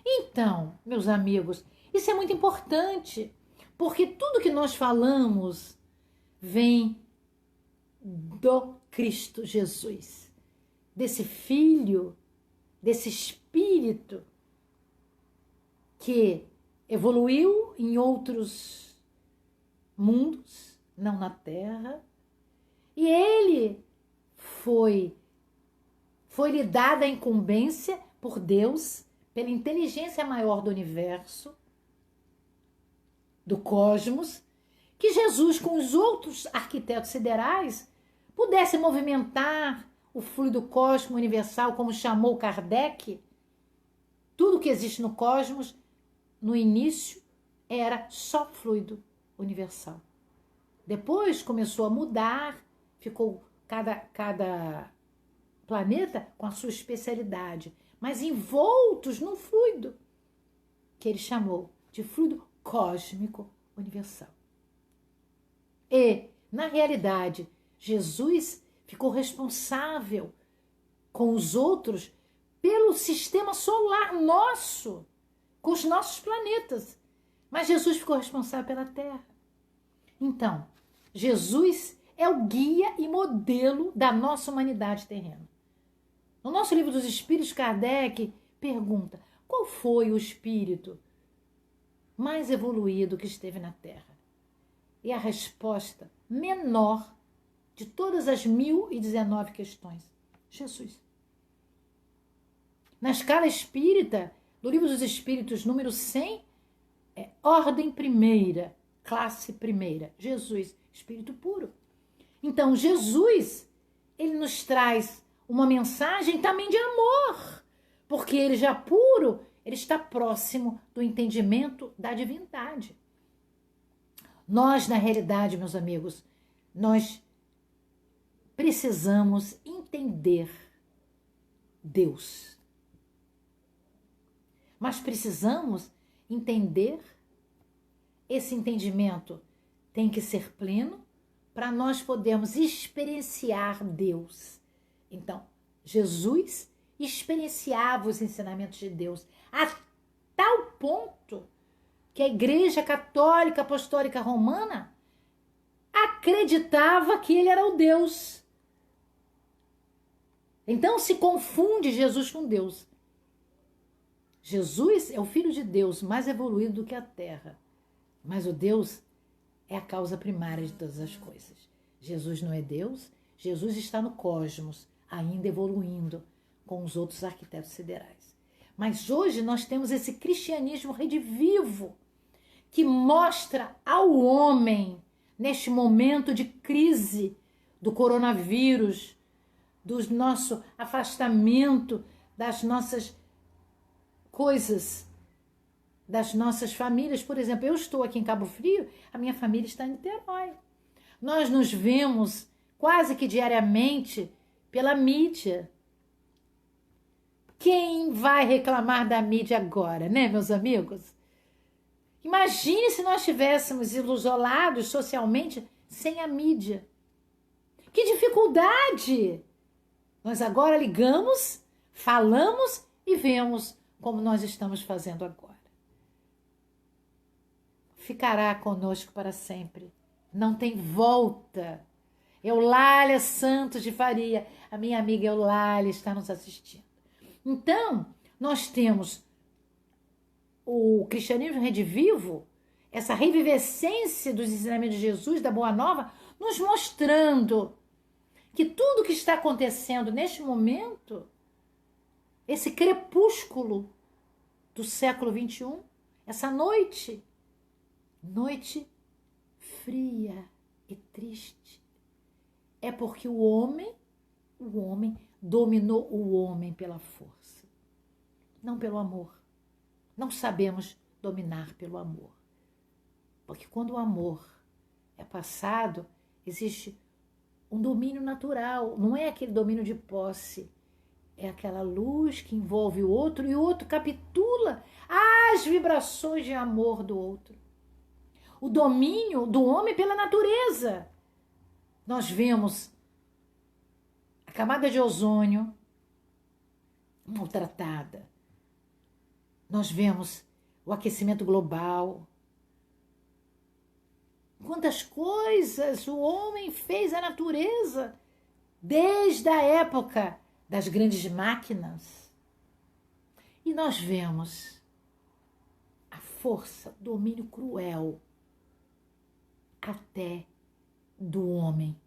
Então, meus amigos, isso é muito importante, porque tudo que nós falamos vem do Cristo Jesus, desse Filho, desse Espírito que evoluiu em outros mundos, não na Terra, e ele foi-lhe dada a incumbência por Deus, pela inteligência maior do universo, do cosmos, que Jesus, com os outros arquitetos siderais, pudesse movimentar o fluido cósmico universal, como chamou Kardec. Tudo que existe no cosmos, no início, era só fluido universal. Depois começou a mudar, ficou cada planeta com a sua especialidade, mas envoltos num fluido. que ele chamou de fluido cósmico universal. E, na realidade, Jesus ficou responsável com os outros pelo sistema solar nosso, com os nossos planetas. Mas Jesus ficou responsável pela Terra. Então, Jesus é o guia e modelo da nossa humanidade terrena. No nosso livro dos Espíritos, Kardec pergunta: qual foi o espírito mais evoluído que esteve na Terra? E a resposta menor de todas as 1019 questões: Jesus. Na escala espírita, do livro dos Espíritos, número 100, é ordem primeira, classe primeira, Jesus, espírito puro. Então, Jesus, ele nos traz uma mensagem também de amor, porque ele já puro, ele está próximo do entendimento da divindade. Nós, na realidade, meus amigos, nós precisamos entender Deus. Mas precisamos entender, esse entendimento tem que ser pleno para nós podermos experienciar Deus. Então, Jesus experienciava os ensinamentos de Deus a tal ponto que a Igreja Católica Apostólica Romana acreditava que ele era o Deus. Então se confunde Jesus com Deus. Jesus é o Filho de Deus mais evoluído do que a Terra, mas o Deus é a causa primária de todas as coisas. Jesus não é Deus, Jesus está no cosmos, ainda evoluindo com os outros arquitetos siderais. Mas hoje nós temos esse cristianismo redivivo que mostra ao homem, neste momento de crise do coronavírus, do nosso afastamento das nossas coisas, das nossas famílias. Por exemplo, eu estou aqui em Cabo Frio, a minha família está em Niterói. Nós nos vemos quase que diariamente pela mídia. Quem vai reclamar da mídia agora, né, meus amigos? Imagine se nós estivéssemos isolados socialmente sem a mídia. Que dificuldade! Nós agora ligamos, falamos e vemos como nós estamos fazendo agora. Ficará conosco para sempre. Não tem volta. Eulália Santos de Faria, a minha amiga Eulália, está nos assistindo. Então, nós temos o cristianismo redivivo, essa revivescência dos ensinamentos de Jesus, da Boa Nova, nos mostrando que tudo que está acontecendo neste momento, esse crepúsculo do século XXI, essa noite fria e triste, é porque o homem dominou o homem pela força, não pelo amor. Não sabemos dominar pelo amor. Porque quando o amor é passado, existe um domínio natural. Não é aquele domínio de posse. É aquela luz que envolve o outro e o outro capitula as vibrações de amor do outro. O domínio do homem pela natureza. Nós vemos a camada de ozônio maltratada. Nós vemos o aquecimento global. Quantas coisas o homem fez à natureza desde a época das grandes máquinas. E nós vemos a força, o domínio cruel até do homem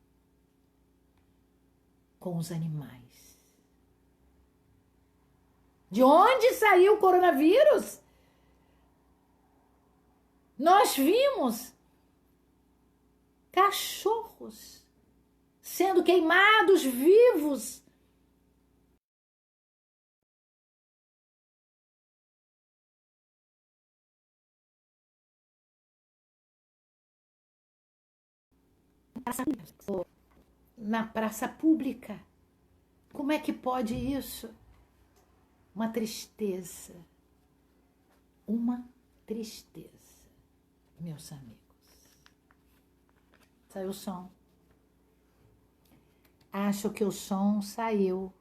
com os animais. De onde saiu o coronavírus? Nós vimos cachorros sendo queimados vivos. Na praça pública. Como é que pode isso? Uma tristeza. uma tristeza, meus amigos. Saiu o som. Acho que o som saiu.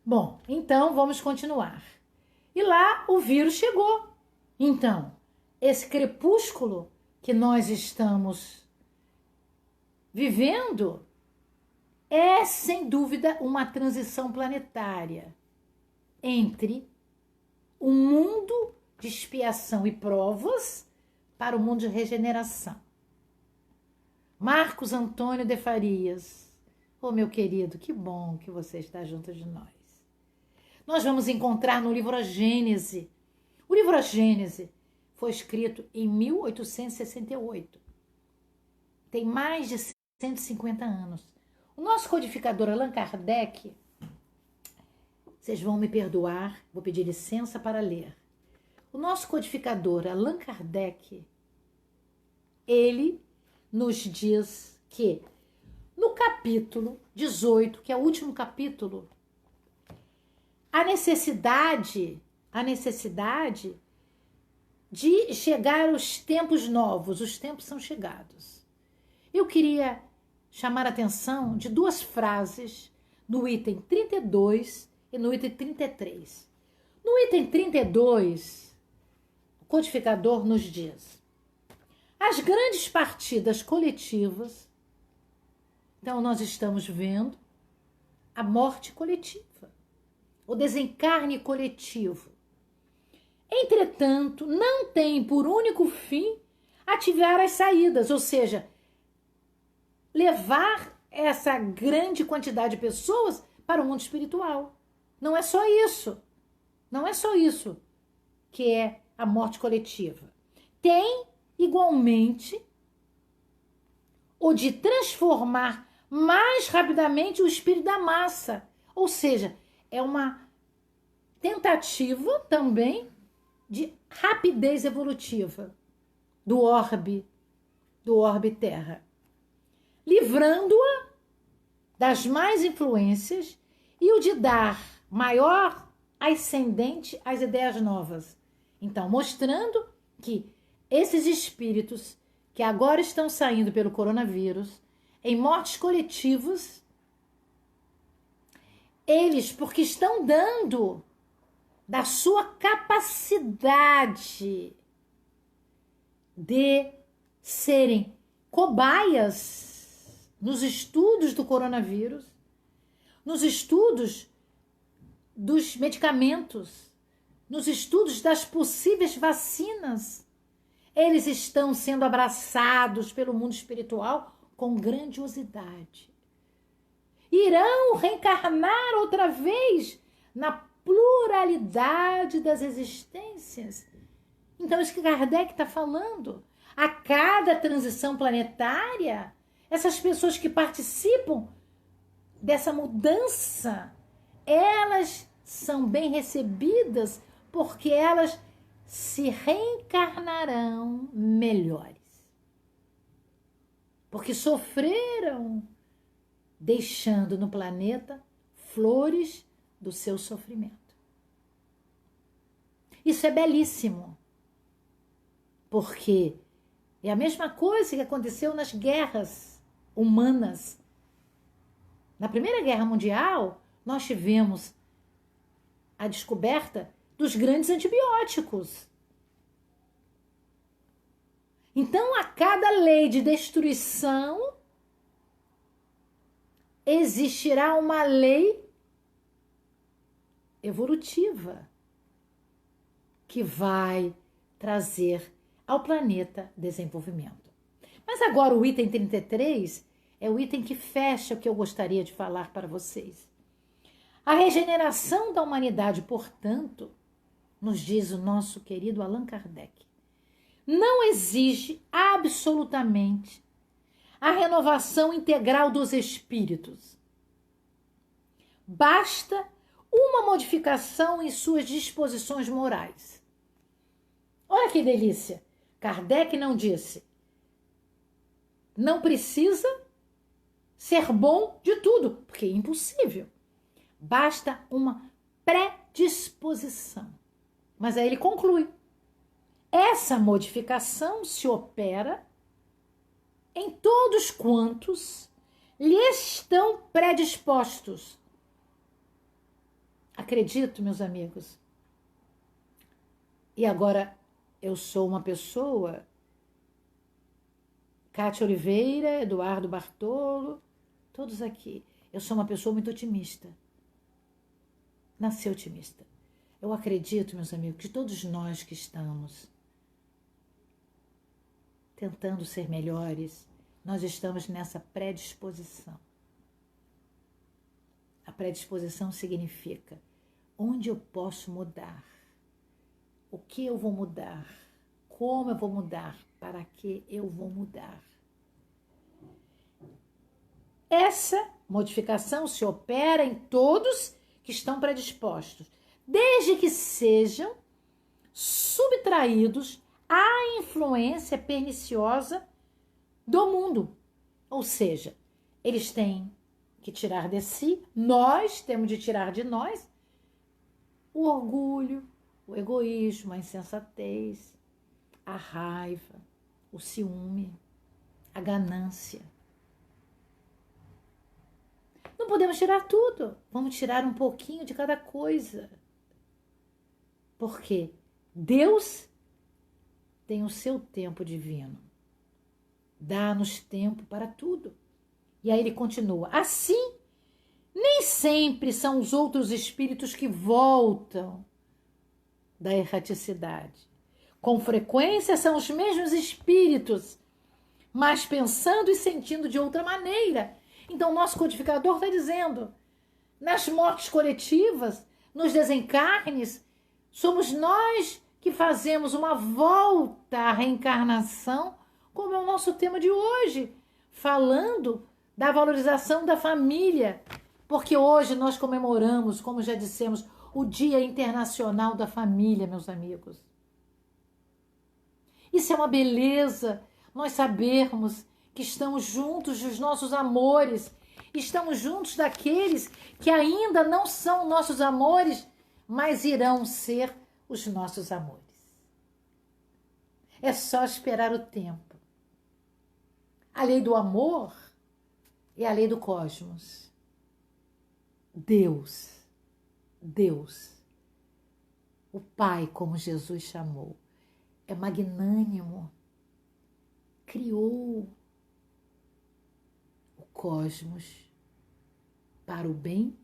Bom, então vamos continuar. E lá o vírus chegou. Então, esse crepúsculo que nós estamos vivendo é, sem dúvida, uma transição planetária entre um mundo de expiação e provas para o mundo de regeneração. Marcos Antônio de Farias, meu querido, que bom que você está junto de nós. Nós vamos encontrar no livro A Gênese. O livro A Gênese foi escrito em 1868. Tem mais de 150 anos. O nosso codificador Allan Kardec, vocês vão me perdoar, vou pedir licença para ler. O nosso codificador Allan Kardec, ele nos diz que no capítulo 18, que é o último capítulo, a necessidade de chegar aos tempos novos, os tempos são chegados. Eu queria chamar a atenção de duas frases no item 32 e no item 33. No item 32, o codificador nos diz: as grandes partidas coletivas, então nós estamos vendo a morte coletiva, o desencarne coletivo. Entretanto, não tem por único fim ativar as saídas, ou seja, levar essa grande quantidade de pessoas para o mundo espiritual. Não é só isso. Não é só isso que é a morte coletiva. Tem, igualmente, o de transformar mais rapidamente o espírito da massa. Ou seja, é uma tentativa também de rapidez evolutiva do orbe Terra, livrando-a das mais influências e o de dar maior ascendente às ideias novas. Então, mostrando que esses espíritos que agora estão saindo pelo coronavírus, em mortes coletivas, eles, porque estão dando da sua capacidade de serem cobaias nos estudos do coronavírus, nos estudos dos medicamentos, nos estudos das possíveis vacinas, eles estão sendo abraçados pelo mundo espiritual com grandiosidade. Irão reencarnar outra vez na pluralidade das existências. Então, isso que Kardec está falando. A cada transição planetária, essas pessoas que participam dessa mudança, elas são bem recebidas porque elas se reencarnarão melhores. Porque sofreram, deixando no planeta flores do seu sofrimento. Isso é belíssimo, porque é a mesma coisa que aconteceu nas guerras humanas. Na Primeira Guerra Mundial, nós tivemos a descoberta dos grandes antibióticos. Então, a cada lei de destruição, existirá uma lei evolutiva que vai trazer ao planeta desenvolvimento. Mas agora o item 33 é o item que fecha o que eu gostaria de falar para vocês. A regeneração da humanidade, portanto, nos diz o nosso querido Allan Kardec, não exige absolutamente a renovação integral dos espíritos. Basta uma modificação em suas disposições morais. Olha que delícia! Kardec não disse, não precisa ser bom de tudo, porque é impossível. Basta uma predisposição. Mas aí ele conclui: essa modificação se opera em todos quantos lhe estão predispostos. Acredito, meus amigos. E agora eu sou uma pessoa, Cátia Oliveira, Eduardo Bartolo, todos aqui. Eu sou uma pessoa muito otimista. Nasci otimista. Eu acredito, meus amigos, que todos nós que estamos tentando ser melhores, nós estamos nessa predisposição. A predisposição significa onde eu posso mudar, o que eu vou mudar, como eu vou mudar, para que eu vou mudar. Essa modificação se opera em todos que estão predispostos, desde que sejam subtraídos à influência perniciosa do mundo. Ou seja, eles têm que tirar de si, nós temos de tirar de nós o orgulho, o egoísmo, a insensatez, a raiva, o ciúme, a ganância. Não podemos tirar tudo, vamos tirar um pouquinho de cada coisa. Porque Deus tem o seu tempo divino. Dá-nos tempo para tudo. E aí ele continua: assim, nem sempre são os outros espíritos que voltam da erraticidade. Com frequência são os mesmos espíritos, mas pensando e sentindo de outra maneira. Então, nosso codificador está dizendo, nas mortes coletivas, nos desencarnes, somos nós que fazemos uma volta à reencarnação, como é o nosso tema de hoje, falando da valorização da família, porque hoje nós comemoramos, como já dissemos, o Dia Internacional da Família, meus amigos. Isso é uma beleza, nós sabermos que estamos juntos dos nossos amores, estamos juntos daqueles que ainda não são nossos amores, mas irão ser os nossos amores. É só esperar o tempo. A lei do amor é a lei do cosmos. Deus, o Pai, como Jesus chamou, é magnânimo, criou o cosmos para o bem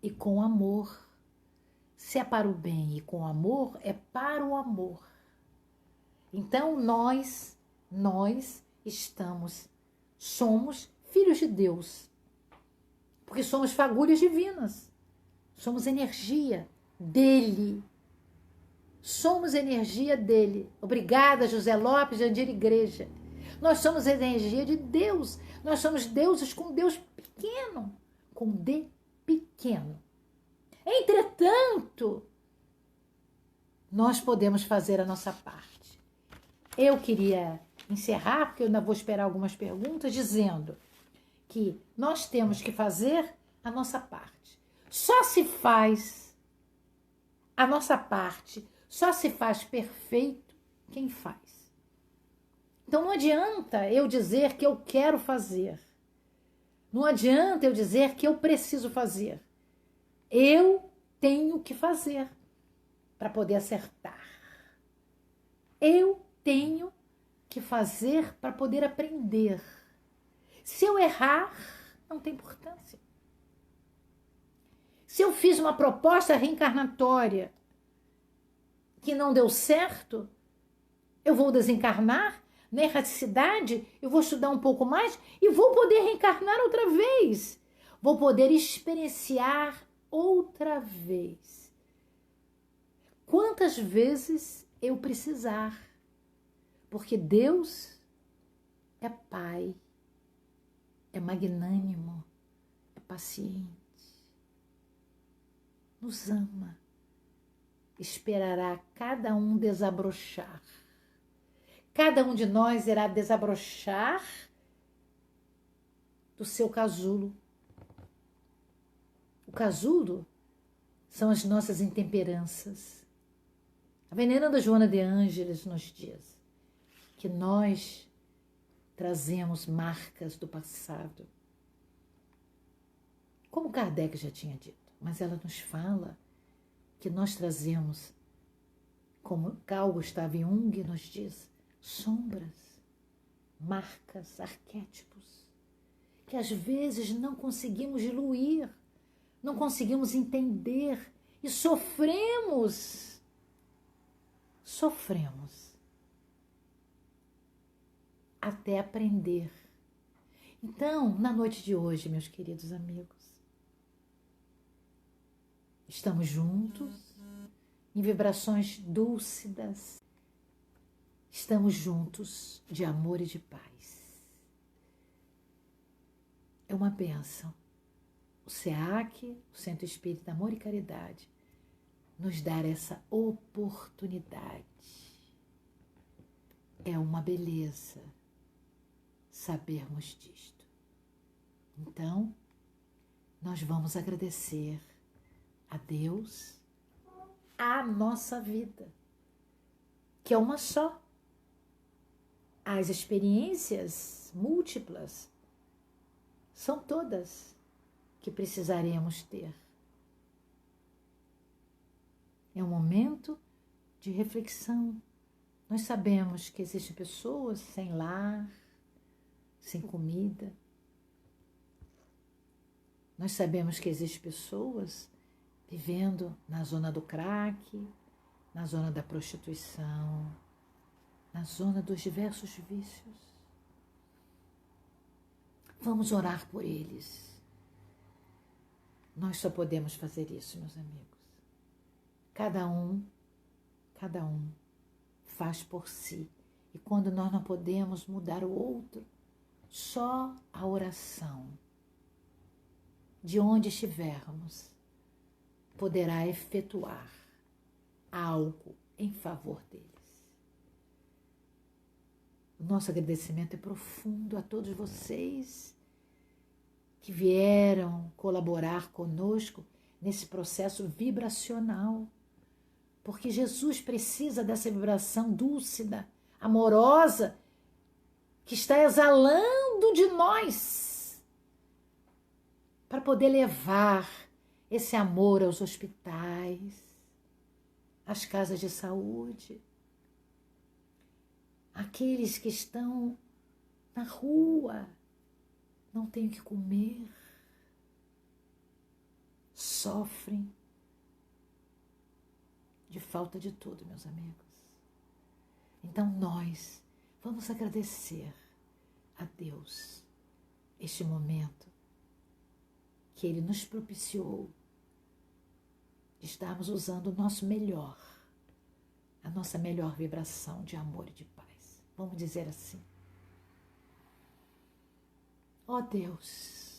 e com amor. Se é para o bem e com amor, é para o amor. Então nós somos filhos de Deus, porque somos fagulhas divinas, somos energia dele. Somos energia dele. Obrigada, José Lopes, Jandir Igreja. Nós somos energia de Deus. Nós somos deuses com Deus pequeno. Com D pequeno. Entretanto, nós podemos fazer a nossa parte. Eu queria encerrar, porque eu ainda vou esperar algumas perguntas, dizendo que nós temos que fazer a nossa parte. Só se faz a nossa parte, só se faz perfeito quem faz. Então não adianta eu dizer que eu quero fazer. Não adianta eu dizer que eu preciso fazer. Eu tenho que fazer para poder acertar. Eu tenho que fazer para poder aprender. Se eu errar, não tem importância. Se eu fiz uma proposta reencarnatória que não deu certo, eu vou desencarnar na erraticidade, eu vou estudar um pouco mais e vou poder reencarnar outra vez. Vou poder experienciar outra vez. Quantas vezes eu precisar. Porque Deus é Pai, é magnânimo, é paciente, nos ama. Esperará cada um desabrochar. Cada um de nós irá desabrochar do seu casulo. O casulo são as nossas intemperanças. A veneranda Joana de Ângeles nos diz que nós trazemos marcas do passado, como Kardec já tinha dito, mas ela nos fala que nós trazemos, como Carl Gustav Jung nos diz, sombras, marcas, arquétipos, que às vezes não conseguimos diluir, não conseguimos entender e sofremos até aprender. Então, na noite de hoje, meus queridos amigos, estamos juntos em vibrações dúlcidas, estamos juntos de amor e de paz. É uma bênção. O SEAC, o Centro Espírita Amor e Caridade, nos dar essa oportunidade. É uma beleza sabermos disto. Então, nós vamos agradecer a Deus a nossa vida, que é uma só. As experiências múltiplas são todas que precisaremos ter. É um momento de reflexão. Nós sabemos que existem pessoas sem lar, sem comida. Nós sabemos que existem pessoas vivendo na zona do crack, na zona da prostituição, na zona dos diversos vícios. Vamos orar por eles. Nós só podemos fazer isso, meus amigos. Cada um faz por si. E quando nós não podemos mudar o outro, só a oração, de onde estivermos, poderá efetuar algo em favor deles. O nosso agradecimento é profundo a todos vocês que vieram colaborar conosco nesse processo vibracional, porque Jesus precisa dessa vibração dúlcida, amorosa, que está exalando de nós, para poder levar esse amor aos hospitais, às casas de saúde, aqueles que estão na rua, não têm o que comer, sofrem de falta de tudo, meus amigos. Então nós vamos agradecer a Deus este momento que Ele nos propiciou de estarmos usando o nosso melhor, a nossa melhor vibração de amor e de paz. Vamos dizer assim. Ó Deus,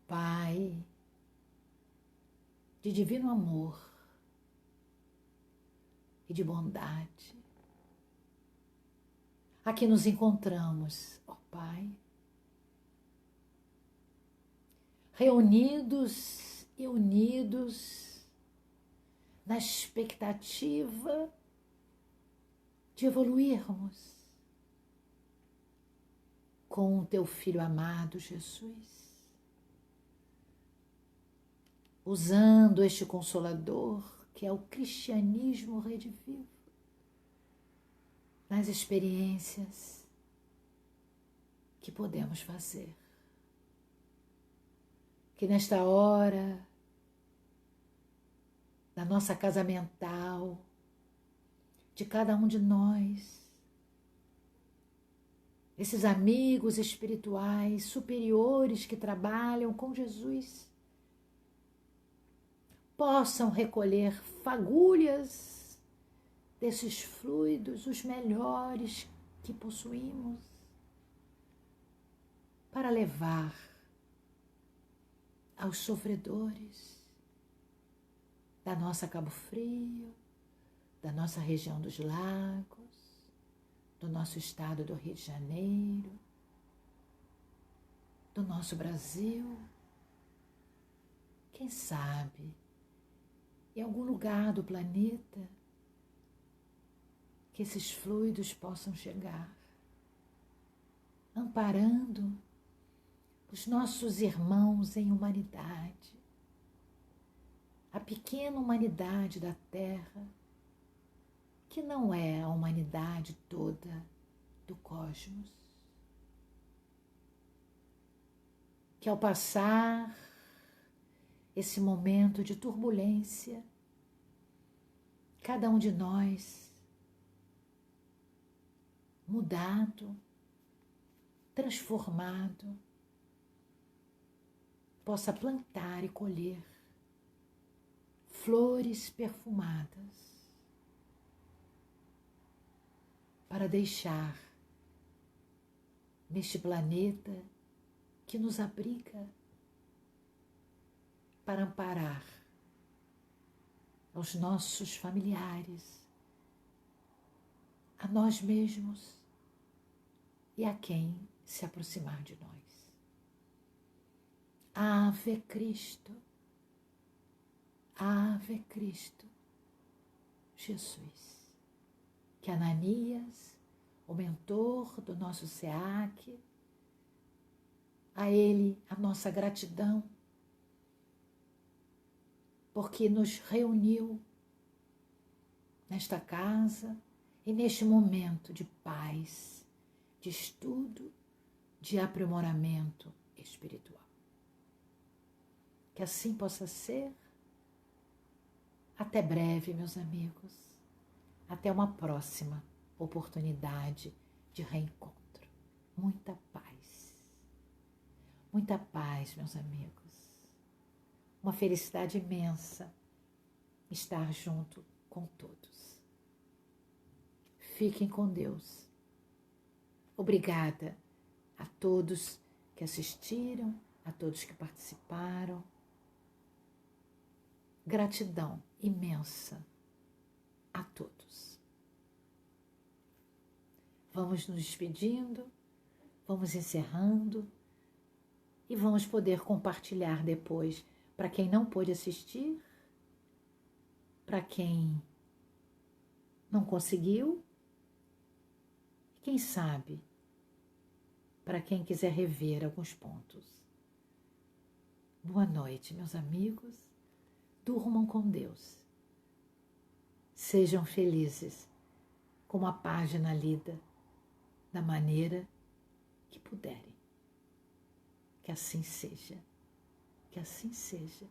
Pai de divino amor e de bondade, aqui nos encontramos, ó Pai, reunidos e unidos na expectativa de evoluirmos com o Teu Filho amado Jesus, usando este Consolador que é o cristianismo redivivo, nas experiências que podemos fazer. Que nesta hora da nossa casa mental, de cada um de nós, esses amigos espirituais superiores que trabalham com Jesus, possam recolher fagulhas desses fluidos, os melhores que possuímos, para levar aos sofredores da nossa Cabo Frio, da nossa região dos lagos, do nosso estado do Rio de Janeiro, do nosso Brasil. Quem sabe em algum lugar do planeta, que esses fluidos possam chegar, amparando os nossos irmãos em humanidade, a pequena humanidade da Terra, que não é a humanidade toda do cosmos. Que ao passar esse momento de turbulência, cada um de nós, mudado, transformado, possa plantar e colher flores perfumadas para deixar neste planeta que nos abriga, para amparar aos nossos familiares, a nós mesmos e a quem se aproximar de nós. Ave Cristo, Ave Cristo, Jesus. Que Ananias, o mentor do nosso SEAC, a ele a nossa gratidão, porque nos reuniu nesta casa e neste momento de paz, de estudo, de aprimoramento espiritual. Que assim possa ser. Até breve, meus amigos. Até uma próxima oportunidade de reencontro. Muita paz. Muita paz, meus amigos. Uma felicidade imensa estar junto com todos. Fiquem com Deus. Obrigada a todos que assistiram, a todos que participaram. Gratidão imensa a todos. Vamos nos despedindo, vamos encerrando e vamos poder compartilhar depois para quem não pôde assistir, para quem não conseguiu, e quem sabe, para quem quiser rever alguns pontos. Boa noite, meus amigos. Durmam com Deus. Sejam felizes com a página lida da maneira que puderem. Que assim seja. Que assim seja.